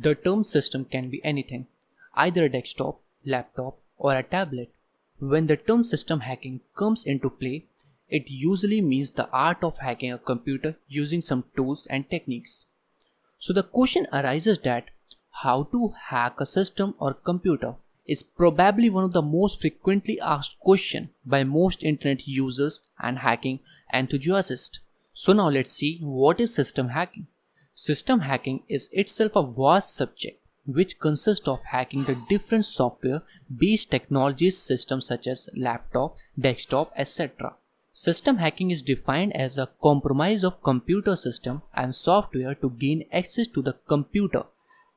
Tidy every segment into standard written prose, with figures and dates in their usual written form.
The term system can be anything, either a desktop, laptop, or a tablet. When the term system hacking comes into play, it usually means the art of hacking a computer using some tools and techniques. So the question arises that how to hack a system or computer is probably one of the most frequently asked questions by most internet users and hacking enthusiasts. So now let's see what is system hacking. System hacking is itself a vast subject which consists of hacking the different software-based technologies systems such as laptop, desktop, etc. System hacking is defined as a compromise of computer system and software to gain access to the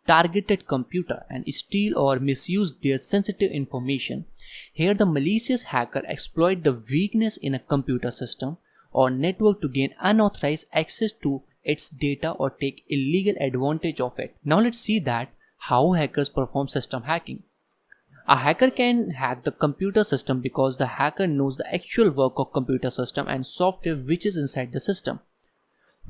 targeted computer and steal or misuse their sensitive information. Here the malicious hacker exploit the weakness in a computer system or network to gain unauthorized access to its data or take illegal advantage of it. Now let's see that how hackers perform system hacking. A hacker can hack the computer system because the hacker knows the actual work of computer system and software which is inside the system.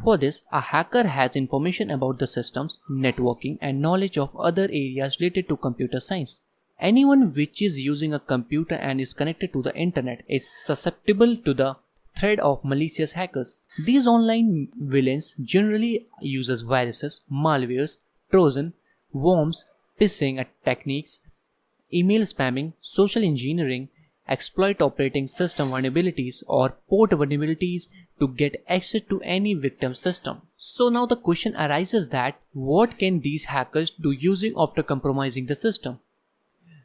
For this, a hacker has information about the systems, networking, and knowledge of other areas related to computer science. Anyone which is using a computer and is connected to the internet is susceptible to the threat of malicious hackers. These online villains generally uses viruses, malwares, trojans, worms, phishing techniques, email spamming, social engineering, exploit operating system vulnerabilities or port vulnerabilities to get access to any victim system. So now the question arises that what can these hackers do using after compromising the system?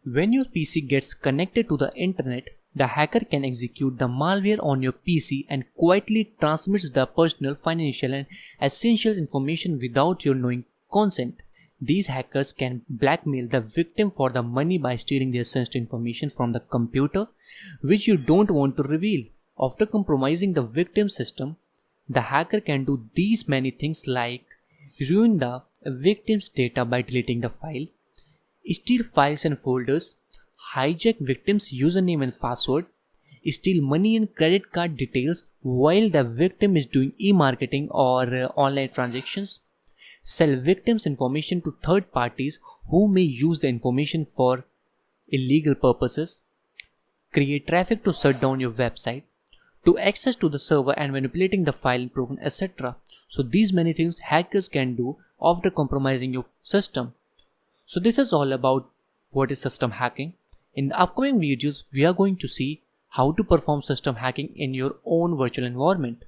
When your PC gets connected to the internet, the hacker can execute the malware on your PC and quietly transmits the personal, financial and essential information without your knowing consent. These hackers can blackmail the victim for the money by stealing their sensitive information from the computer, which you don't want to reveal. After compromising the victim system, the hacker can do these many things like ruin the victim's data by deleting the file, steal files and folders, hijack victim's username and password, steal money and credit card details while the victim is doing e-marketing or online transactions, sell victims' information to third parties who may use the information for illegal purposes, create traffic to shut down your website, to access to the server and manipulating the file program, etc. So these many things hackers can do after compromising your system. So this is all about what is system hacking. In the upcoming videos, we are going to see how to perform system hacking in your own virtual environment.